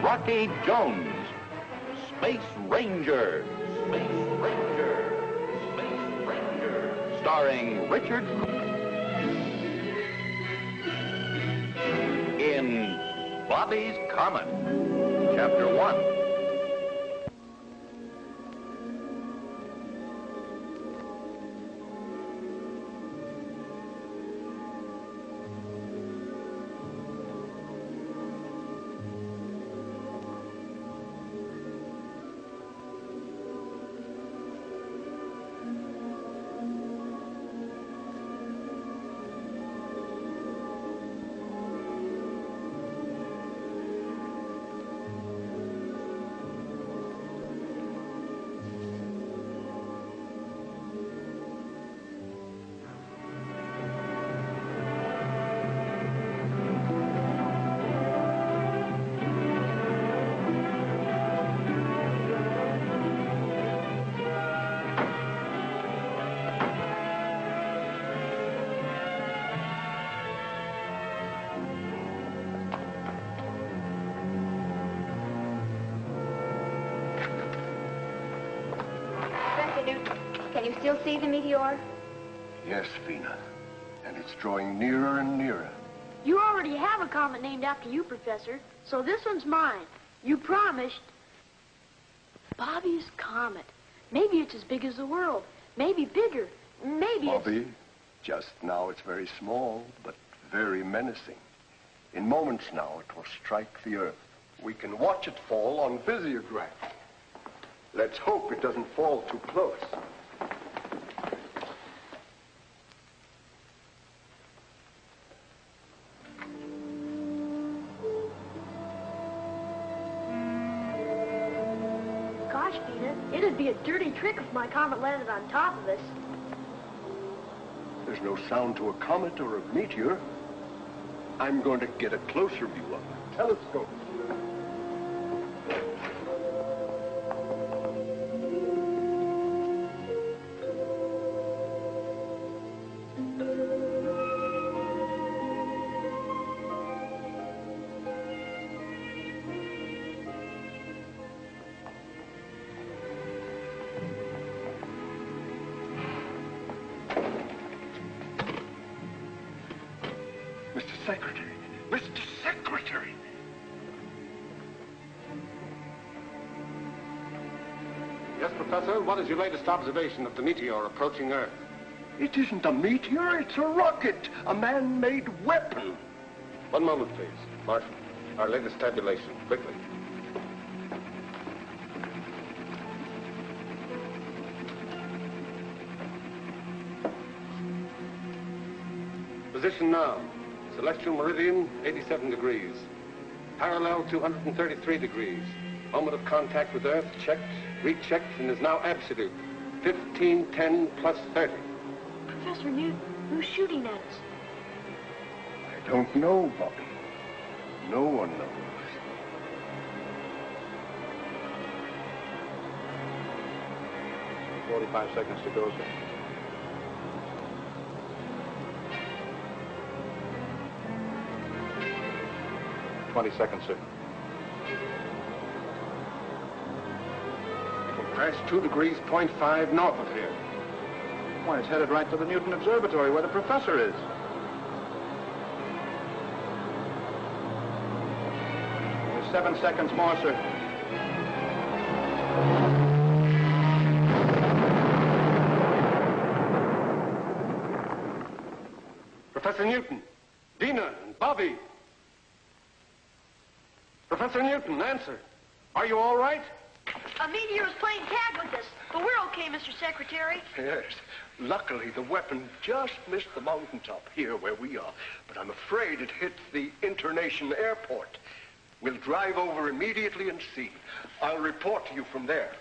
Rocky Jones, Space Ranger, Space Ranger, Space Ranger, starring Richard in Bobby's Comet, Chapter 1. Can you still see the meteor? Yes, Vina. And it's drawing nearer and nearer. You already have a comet named after you, Professor, so this one's mine. You promised. Bobby's Comet. Maybe it's as big as the world. Maybe bigger. Maybe Bobby, just now it's very small, but very menacing. In moments now, it will strike the Earth. We can watch it fall on visiograph. Let's hope it doesn't fall too close. Gosh, Vina, it'd be a dirty trick if my comet landed on top of us. There's no sound to a comet or a meteor. I'm going to get a closer view of it. Telescope. Mr. Secretary! Mr. Secretary! Yes, Professor, what is your latest observation of the meteor approaching Earth? It isn't a meteor, it's a rocket, a man-made weapon. One moment, please. Marshal, our latest tabulation, quickly. Position now. Celestial meridian, 87 degrees. Parallel, 233 degrees. Moment of contact with Earth, checked, rechecked, and is now absolute. 1510 plus 30. Professor Newton, who's shooting at us? I don't know, Bobby. No one knows. $45 seconds to go, sir. 20 seconds, sir. It'll crash 2 degrees, 0.5 north of here. Why, it's headed right to the Newton Observatory where the professor is. Only 7 seconds more, sir. Professor Newton, Dina, and Bobby. Professor Newton, answer. Are you all right? A meteor is playing tag with us, but we're okay, Mr. Secretary. Yes. Luckily, the weapon just missed the mountaintop here where we are. But I'm afraid it hit the internation airport. We'll drive over immediately and see. I'll report to you from there.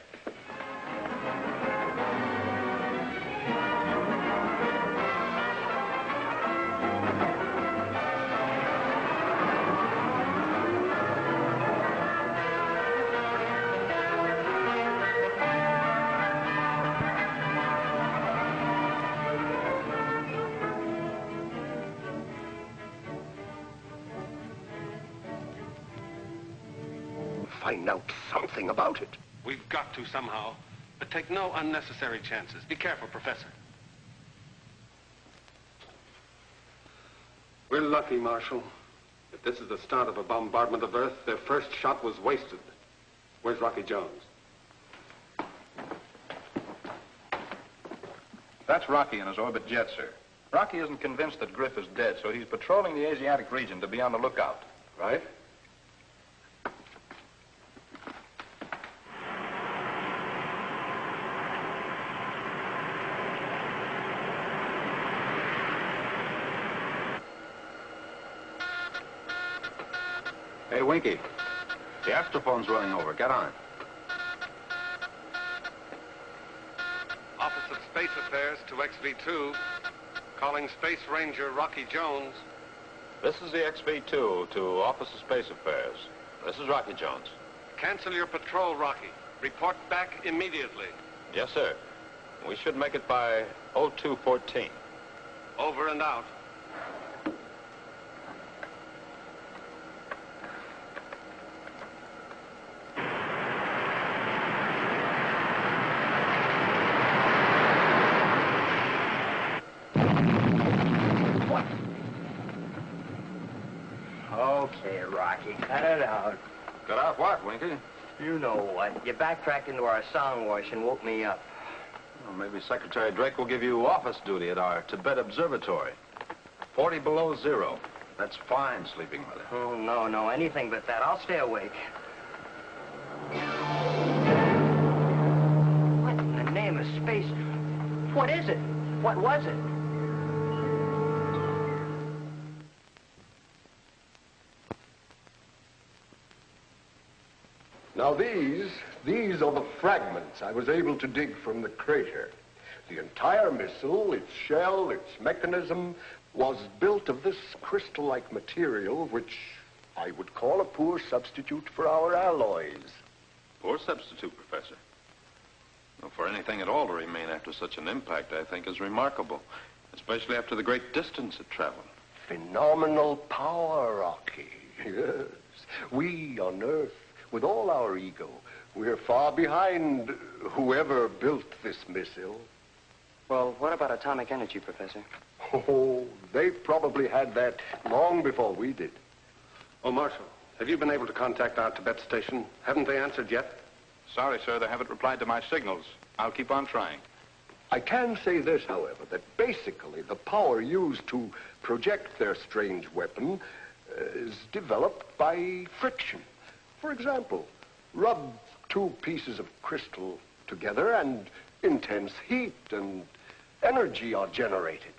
find out something about it. We've got to somehow, but take no unnecessary chances. Be careful, Professor. We're lucky, Marshal. If this is the start of a bombardment of Earth, their first shot was wasted. Where's Rocky Jones? That's Rocky in his orbit jet, sir. Rocky isn't convinced that Griff is dead, so he's patrolling the Asiatic region to be on the lookout. Right? Hey, Winky. The astrophone's running over. Get on it. Office of Space Affairs to XV2. Calling Space Ranger Rocky Jones. This is the XV2 to Office of Space Affairs. This is Rocky Jones. Cancel your patrol, Rocky. Report back immediately. Yes, sir. We should make it by 0214. Over and out. Okay, Rocky, cut it out. Cut out what, Winky? You know what. You backtracked into our sound wash and woke me up. Well, maybe Secretary Drake will give you office duty at our Tibet Observatory. 40 below zero. That's fine, sleeping mother. Oh, no, anything but that. I'll stay awake. What in the name of space? What is it? What was it? Now these are the fragments I was able to dig from the crater. The entire missile, its shell, its mechanism, was built of this crystal-like material, which I would call a poor substitute for our alloys. Poor substitute, Professor. Well, for anything at all to remain after such an impact, I think, is remarkable, especially after the great distance it traveled. Phenomenal power, Rocky. Yes. We on Earth, with all our ego, we're far behind whoever built this missile. Well, what about atomic energy, Professor? Oh, they probably had that long before we did. Oh, Marshal, have you been able to contact our Tibet station? Haven't they answered yet? Sorry, sir, they haven't replied to my signals. I'll keep on trying. I can say this, however, that basically the power used to project their strange weapon is developed by friction. For example, rub two pieces of crystal together and intense heat and energy are generated.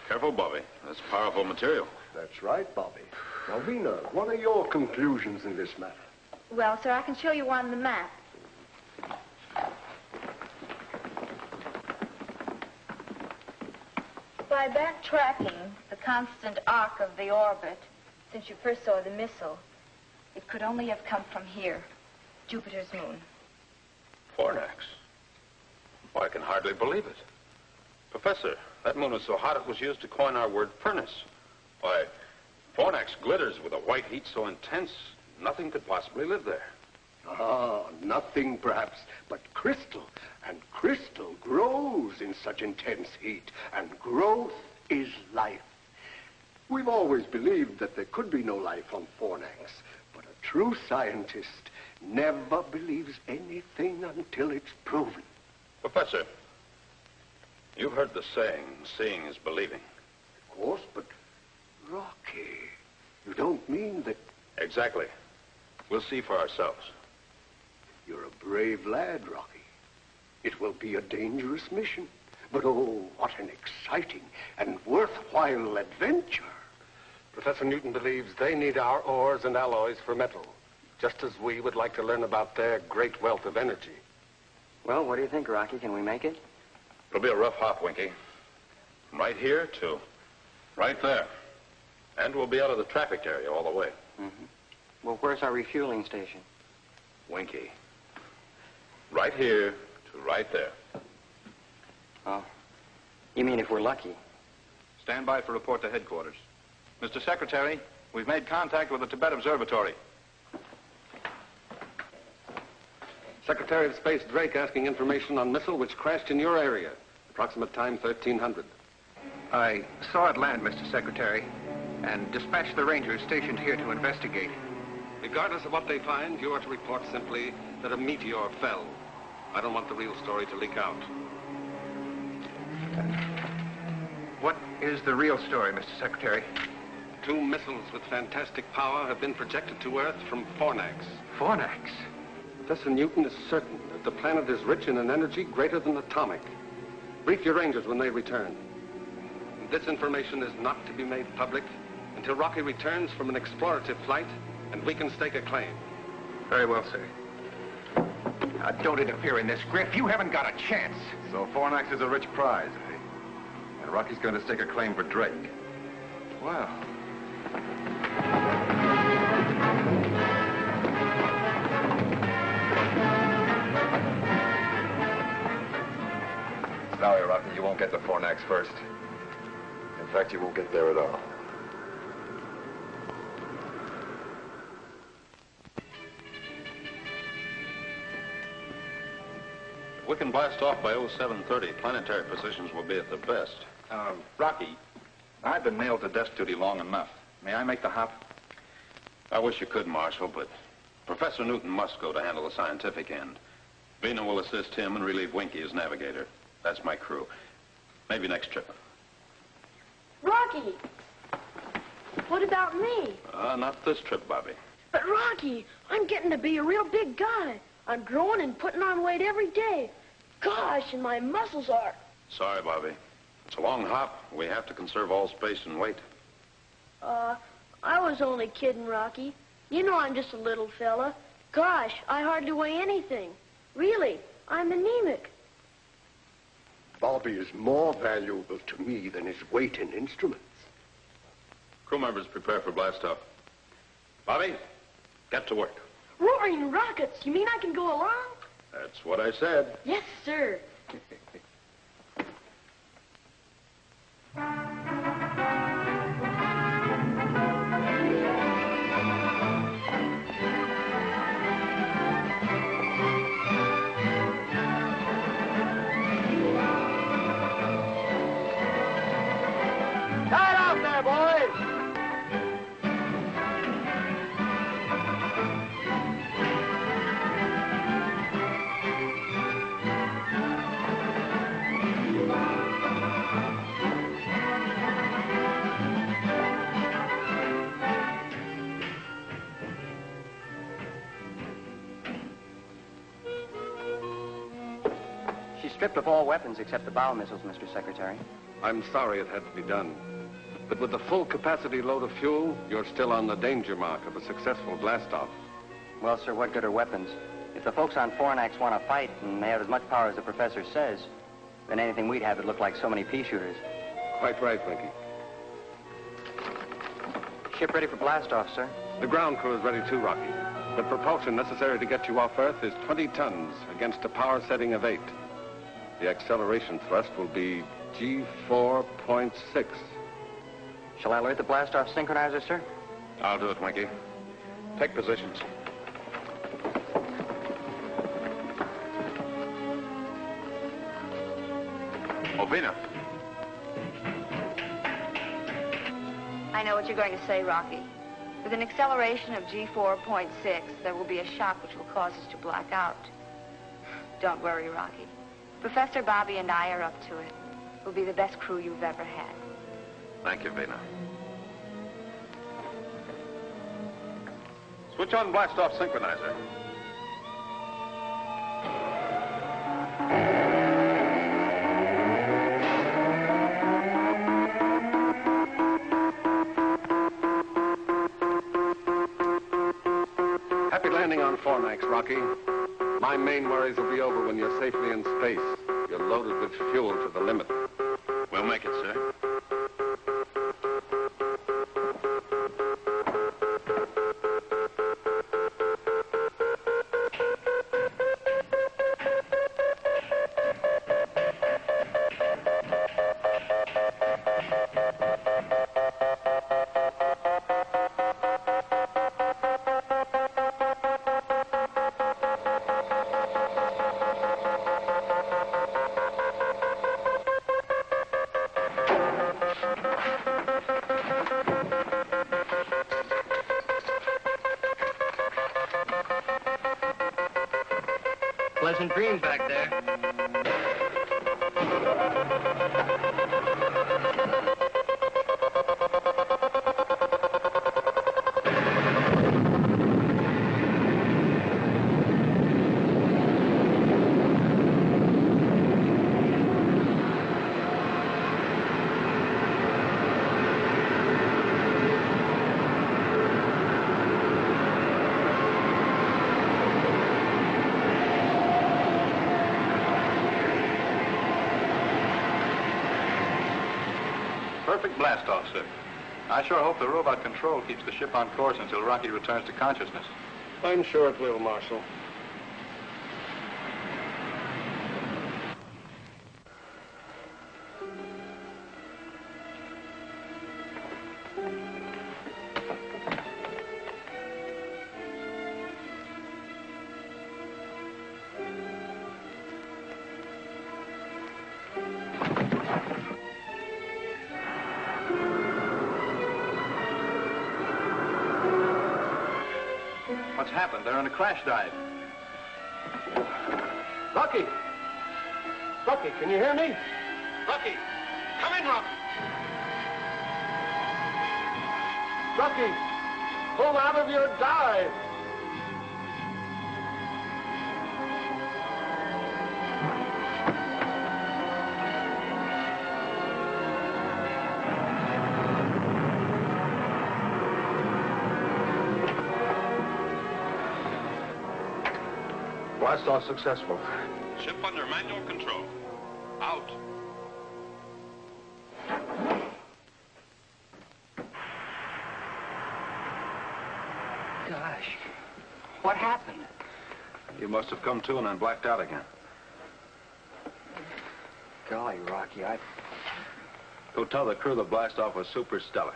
Careful, Bobby. That's powerful material. That's right, Bobby. Now, Vina, what are your conclusions in this matter? Well, sir, I can show you on the map. By backtracking the constant arc of the orbit, since you first saw the missile, it could only have come from here, Jupiter's moon. Fornax. Well, I can hardly believe it. Professor, that moon was so hot it was used to coin our word furnace. Why, Fornax glitters with a white heat so intense, nothing could possibly live there. Ah, nothing perhaps, but crystal. And crystal grows in such intense heat, and growth is life. We've always believed that there could be no life on Fornax, but a true scientist never believes anything until it's proven. Professor, you've heard the saying, seeing is believing. Of course, but Rocky, you don't mean that... Exactly. We'll see for ourselves. You're a brave lad, Rocky. It will be a dangerous mission, but oh, what an exciting and worthwhile adventure. Professor Newton believes they need our ores and alloys for metal, just as we would like to learn about their great wealth of energy. Well, what do you think, Rocky? Can we make it? It'll be a rough hop, Winky. From right here to right there. And we'll be out of the traffic area all the way. Mm-hmm. Well, where's our refueling station? Winky. Right here to right there. Oh. You mean if we're lucky? Stand by for report to headquarters. Mr. Secretary, We've made contact with the Tibet Observatory. Secretary of Space Drake asking information on missile which crashed in your area. Approximate time 1300. I saw it land, Mr. Secretary, and dispatched the Rangers stationed here to investigate. Regardless of what they find, you are to report simply that a meteor fell. I don't want the real story to leak out. What is the real story, Mr. Secretary? 2 missiles with fantastic power have been projected to Earth from Fornax. Fornax? Professor Newton is certain that the planet is rich in an energy greater than atomic. Brief your Rangers when they return. This information is not to be made public until Rocky returns from an explorative flight and we can stake a claim. Very well, sir. Now, don't interfere in this, Griff. You haven't got a chance. So Fornax is a rich prize, eh? And Rocky's going to stake a claim for Drake. Well. Sorry, Rocky, you won't get to Fornax first. In fact, you won't get there at all. If we can blast off by 0730, planetary positions will be at the best. Rocky, I've been nailed to desk duty long enough. May I make the hop? I wish you could, Marshal, but Professor Newton must go to handle the scientific end. Vina will assist him and relieve Winky as navigator. That's my crew. Maybe next trip. Rocky! What about me? Not this trip, Bobby. But Rocky, I'm getting to be a real big guy. I'm growing and putting on weight every day. Gosh, and my muscles are... Sorry, Bobby. It's a long hop. We have to conserve all space and weight. I was only kidding, Rocky. You know I'm just a little fella. Gosh, I hardly weigh anything. Really, I'm anemic. Bobby is more valuable to me than his weight in instruments. Crew members prepare for blastoff. Bobby, get to work. Roaring rockets, you mean I can go along? That's what I said. Yes, sir. Tie it off there, boys! She's stripped of all weapons except the bow missiles, Mr. Secretary. I'm sorry it had to be done. But with the full capacity load of fuel, you're still on the danger mark of a successful blastoff. Well, sir, what good are weapons? If the folks on Fornax want to fight and they have as much power as the professor says, then anything we'd have would look like so many pea shooters. Quite right, Winky. Ship ready for blastoff, sir. The ground crew is ready too, Rocky. The propulsion necessary to get you off Earth is 20 tons against a power setting of 8. The acceleration thrust will be G4.6. Shall I alert the blastoff synchronizer, sir? I'll do it, Winky. Take positions. Vina. I know what you're going to say, Rocky. With an acceleration of G4.6, there will be a shock which will cause us to black out. Don't worry, Rocky. Professor Bobby and I are up to it. We'll be the best crew you've ever had. Thank you, Vina. Switch on blastoff synchronizer. Happy landing on Fornax, Rocky. My main worries will be over when you're safely in space. You're loaded with fuel to the limit. We'll make it, sir. Pleasant dreams back there. Perfect blast-off, sir. I sure hope the robot control keeps the ship on course until Rocky returns to consciousness. I'm sure it will, Marshal. What's happened? They're in a crash dive. Rocky! Rocky, can you hear me? Rocky! Come in, Rocky! Rocky! Pull out of your dive! Blast-off successful. Ship under manual control. Out. Gosh, what happened? You must have come to and then blacked out again. Golly, Rocky, Go tell the crew the blast-off was super stellar.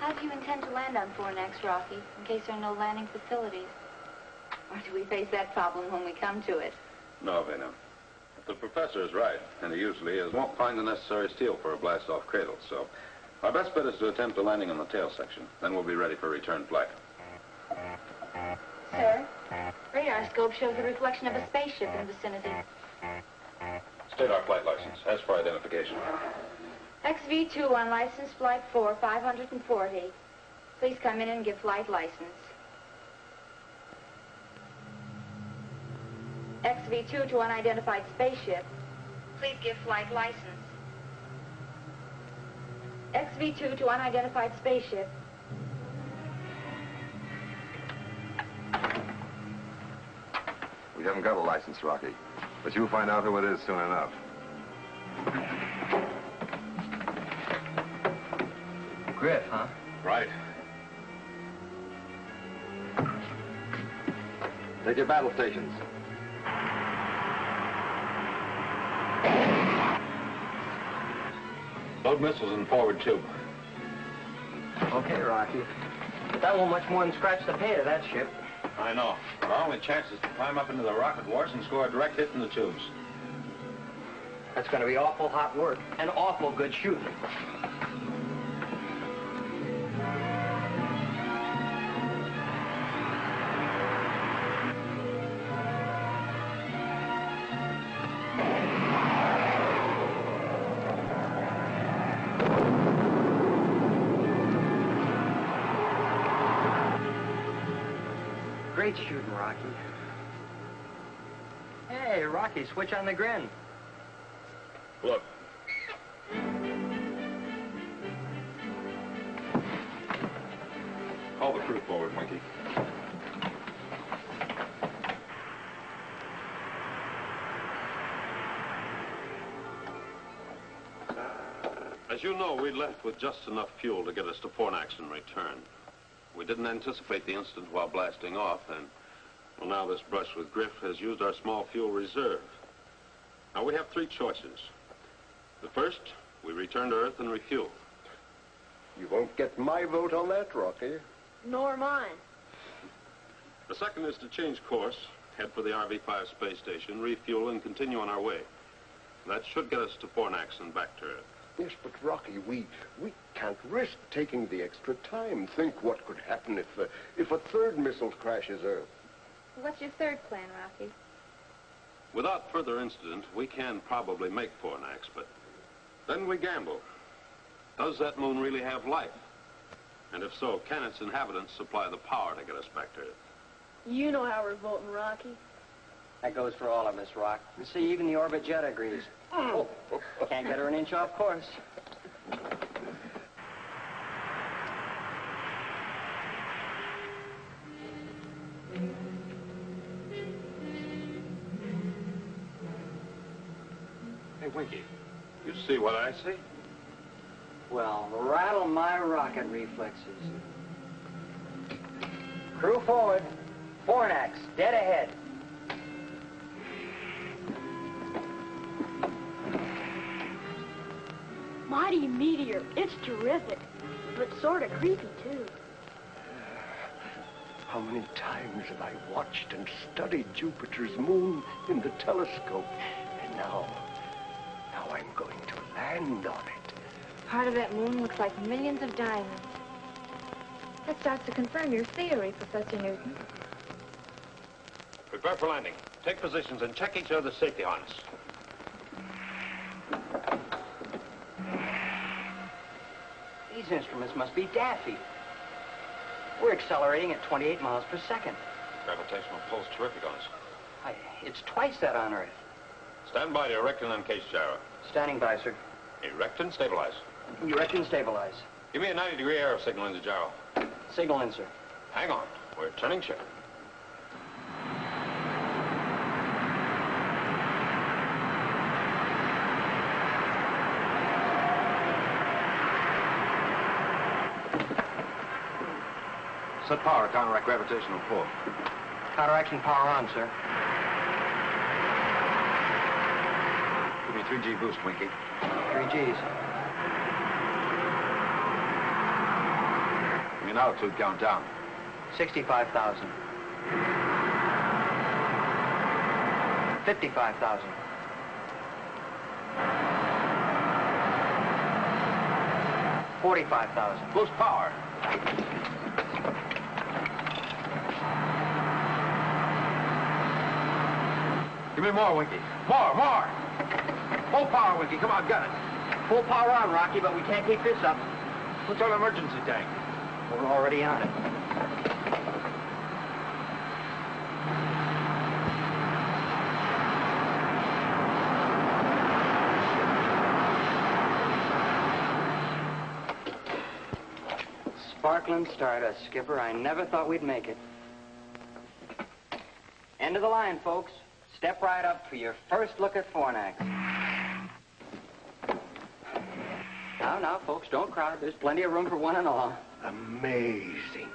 How do you intend to land on Fornax, Rocky, in case there are no landing facilities? Or do we face that problem when we come to it? No, Vena. If the professor is right, and he usually is, won't find the necessary steel for a blast-off cradle, so our best bet is to attempt a landing on the tail section. Then we'll be ready for return flight. Sir, radar scope shows the reflection of a spaceship in the vicinity. State our flight license. As for identification. XV2 on license flight 4, 540. Please come in and give flight license. XV2 to unidentified spaceship. Please give flight license. XV2 to unidentified spaceship. We haven't got a license, Rocky, but you'll find out who it is soon enough. Griff, huh? Right. Take your battle stations. Load missiles in forward tube. Okay, Rocky. But that won't much more than scratch the paint of that ship. I know. Our only chance is to climb up into the rocket wars and score a direct hit in the tubes. That's going to be awful hot work and awful good shooting. Great shooting, Rocky. Hey, Rocky, switch on the grin. Look. Call the crew forward, Winky. As you know, we left with just enough fuel to get us to Fornax and return. We didn't anticipate the incident while blasting off, and, well, now this brush with Griff has used our small fuel reserve. Now, we have three choices. The first, we return to Earth and refuel. You won't get my vote on that, Rocky. Nor mine. The second is to change course, head for the RV-5 space station, refuel, and continue on our way. That should get us to Fornax and back to Earth. Yes, but Rocky, we can't risk taking the extra time. Think what could happen if a third missile crashes Earth. What's your third plan, Rocky? Without further incident, we can probably make Fornax, but then we gamble. Does that moon really have life? And if so, can its inhabitants supply the power to get us back to Earth? You know how we're voting, Rocky. That goes for all of us, Rock. You see, even the orbit jet agrees. Can't get her an inch off course. Hey, Winky, you see what I see? Well, rattle my rocket reflexes. Crew forward. Fornax, dead ahead. Mighty meteor. It's terrific. But sort of creepy, too. How many times have I watched and studied Jupiter's moon in the telescope? And now I'm going to land on it. Part of that moon looks like millions of diamonds. That starts to confirm your theory, Professor Newton. Prepare for landing. Take positions and check each other's safety harness. These instruments must be daffy. We're accelerating at 28 miles per second. Gravitational pull's terrific on us. It's twice that on Earth. Stand by to erect and uncase gyro. Standing by, sir. Erect and stabilize. Erect and stabilize. Give me a 90-degree arrow signal in the gyro. Signal in, sir. Hang on. We're turning shift. Set power to counteract gravitational pull. Counteracting power on, sir. Give me a 3G boost, Winky. 3 Gs. Give me an altitude count down. 65,000. 55,000. 45,000. Boost power. Give me more, Winky. More! Full power, Winky. Come on, got it. Full power on, Rocky, but we can't keep this up. What's our emergency tank? We're already on it. Sparkling stardust, Skipper. I never thought we'd make it. End of the line, folks. Step right up for your first look at Fornax. Now, folks, don't crowd. There's plenty of room for one and all. Amazing.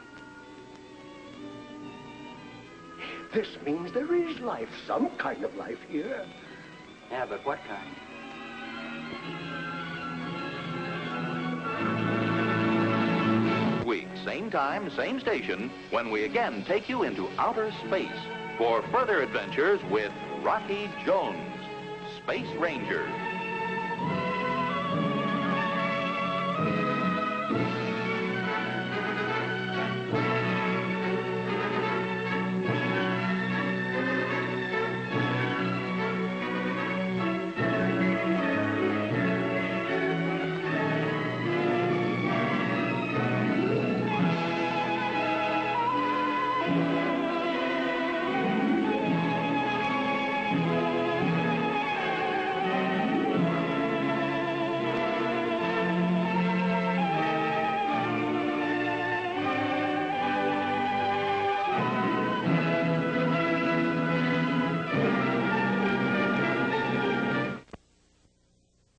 This means there is life, some kind of life here. Yeah, but what kind? Week, same time, same station, when we again take you into outer space for further adventures with Rocky Jones, Space Ranger.